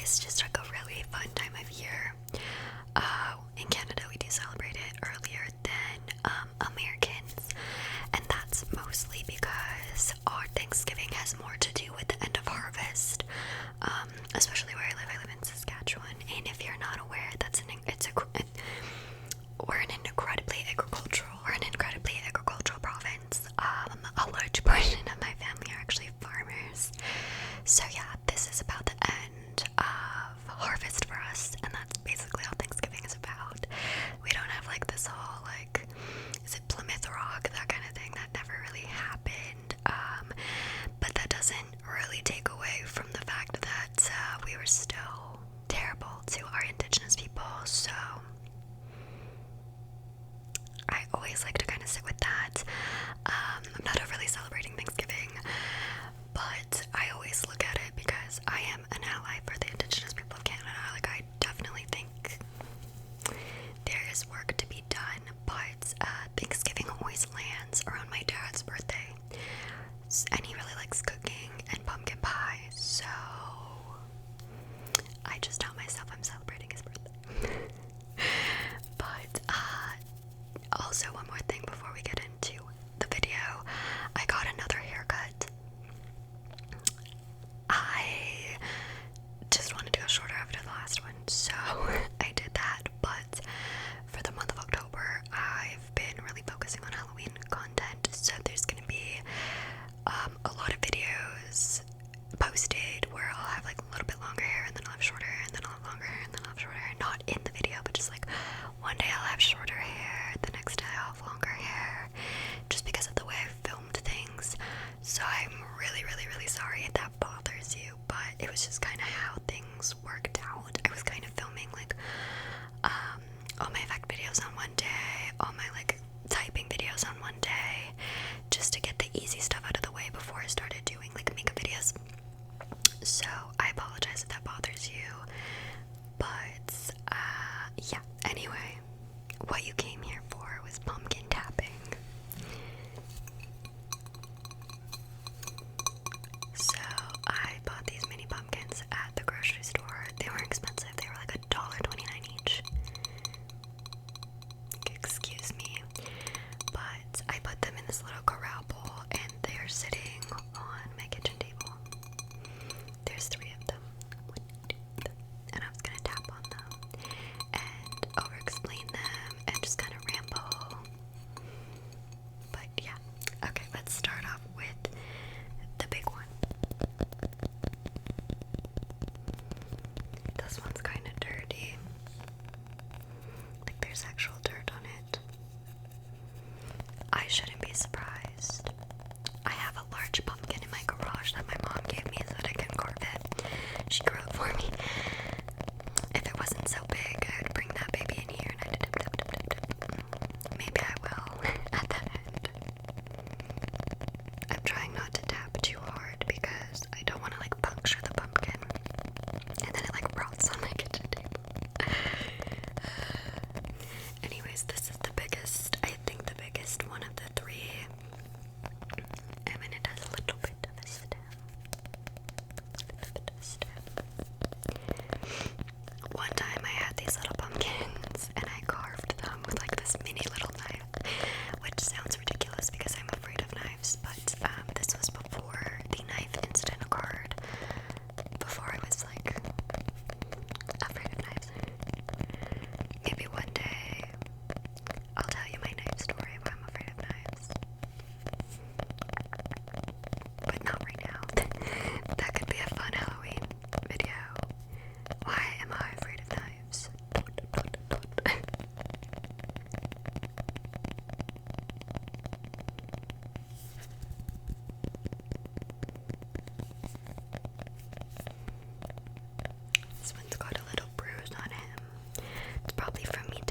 It's just like a really fun time of year. In Canada, we do celebrate it earlier than Americans, and that's mostly because our Thanksgiving has more to do with the end of harvest. Especially where I live. I live in Saskatchewan, and if you're not aware, we're an incredibly agricultural province. A large portion of my family are actually farmers. So yeah, this is about the end of harvest for us, and that's basically all Thanksgiving is about. We don't have like this whole like, is it Plymouth Rock, that kind of thing. That never really happened. But that doesn't really take away from the fact that we were still terrible to our Indigenous people. So I always like to kind of sit with that. I'm not overly celebrating Thanksgiving, but I always look at it because I am an ally for the Indigenous people of Canada. Like, I definitely think there is work to be done, but Thanksgiving always lands around my dad's birthday, and he really likes cooking and pumpkin pie, so I just tell myself I'm celebrating his birthday. But also, one more thing before we get into the video. I got another haircut. I just wanted to go shorter after the last one, so I did that. But for the month of October, I've been really focusing on Halloween content, so there's gonna be a lot of videos posted where I'll have like a little bit longer hair, and then I'll have shorter hair, and then I'll have longer hair, and then I'll have shorter hair. Not in the video, but just like one day I'll have shorter hair, the next day I'll have longer hair, just because of the way I filmed things. So I'm really, really, really sorry if that bothers you, but it was just kind of how things worked out. I was kind of filming like all my effect videos on one day, all my like typing videos on one day, just to get the easy stuff out of the way before I started doing like makeup videos. So I apologize if that bothers you, but yeah, anyway, what you came here for was pumpkin tapping. So I bought these mini pumpkins at the grocery store. They weren't expensive, they were like $1.29 each. Excuse me. But I put them in this little corral bowl, and they're sitting on my kitchen table. There's 3 of them. 1, 2, 3. And I was gonna tap on them and over-explain them and just kind of ramble. But yeah. Okay, let's start off with the big one. This one's kind of dirty. Like there's actual dirt on it. I shouldn't be surprised. I have a large pumpkin in my garage that my mom gave me so that I can carve it. She grew it for me. If it wasn't so big, I would bring that baby in here and I'd dip. Maybe I will at the end. I'm trying not to tap too hard because I don't want to like puncture the pumpkin and then it like rots on my kitchen table. Anyways, this is the biggest, I think the biggest one of the 3. And then it has a little bit of a stem. One time I had these little pumpkins and I carved them with like this mini little knife, which sounds ridiculous because I'm afraid of knives, but this was before the knife incident occurred, before I was like afraid of knives. Maybe one day I'll tell you my knife story where I'm afraid of knives, but not right now. That could be a fun Halloween video. Why am I afraid of knives? This one's got a little bruise on him. It's probably from me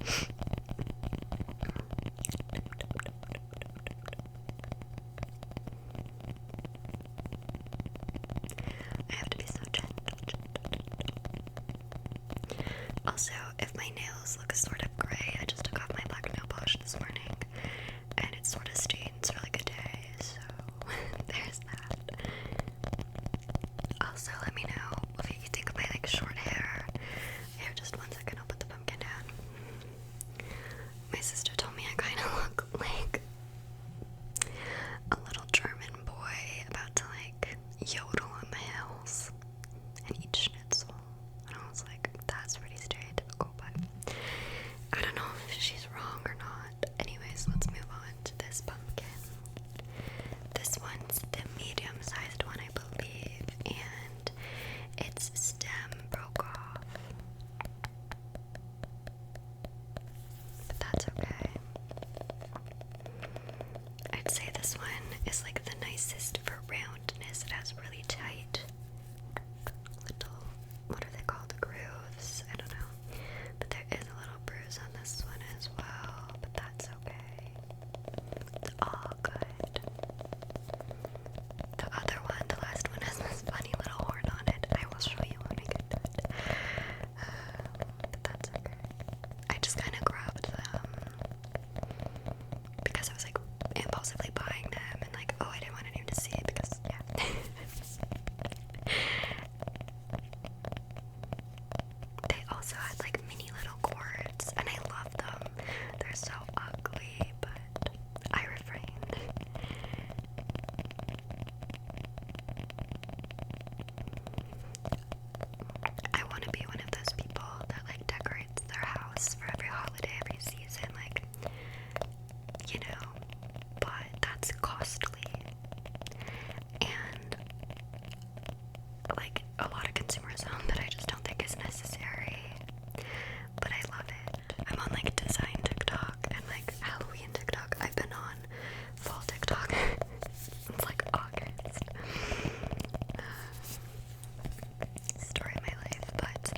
I have to be so gentle. Also, if my nails look sort of gray, I just took off my black nail polish this morning, and it sort of stains for like a day, so there's that. Also, let me know what you think of my like short hair. Here, just 1 second, I'll put the pumpkin down. My sister told me I kind of look like a little German boy about to like yodel on the hills and eat schnitzel. And I was like, that's pretty stereotypical, but I don't know if she's wrong or not. Anyways, let's move on to this pumpkin. This one's the medium-sized one, I believe, and its stem broke off. But that's okay. I'd say this one is like the nicest for roundness. It has really tight little, what are they called, grooves? I don't know. But there is a little bruise on this one as well, but that's okay. It's all good. The other one, the last one, has this funny little horn on it. I will show you when I get to it. But that's okay. I just kind of grabbed them because I was like impulsively buying them, and like, oh, I didn't want anyone to see it because, yeah. They also had like mini little cords, and I love them. They're so ugly, but I refrained. I want to be one of those people that like decorates their house for every holiday, every season, like, you know, but that's costly. And like a lot of consumerism that I just don't think is necessary. But I love it. I'm on like design TikTok and like Halloween TikTok. I've been on fall TikTok since like August. Story of my life. But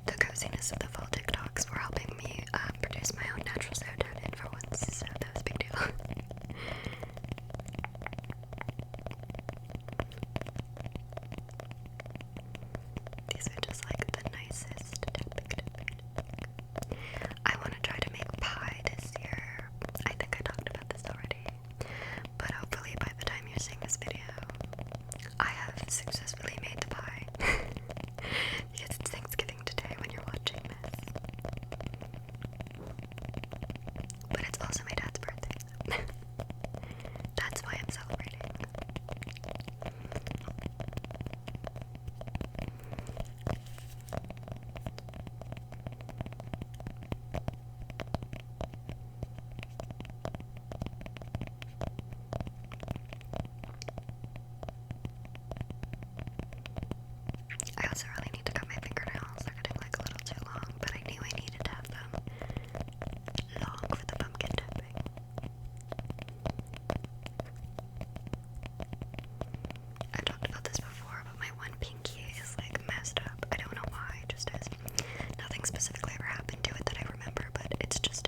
the coziness of the fall TikToks were helping me produce my own natural serotonin for once, so that was a big deal. These are just like the nicest tapping. I want to try to make pie this year. I think I talked about this already, but hopefully by the time you're seeing this video, I have successfully made the pie. Because it's Thanksgiving today when you're watching this. But it's also my dad's birthday. That's why I'm celebrating. I also really need to cut my fingernails. They're getting like a little too long, but I knew I needed to have them long for the pumpkin tapping. I've talked about this before, but my one pinky is like messed up. I don't know why, it just is. Nothing specifically ever happened to it that I remember, but it's just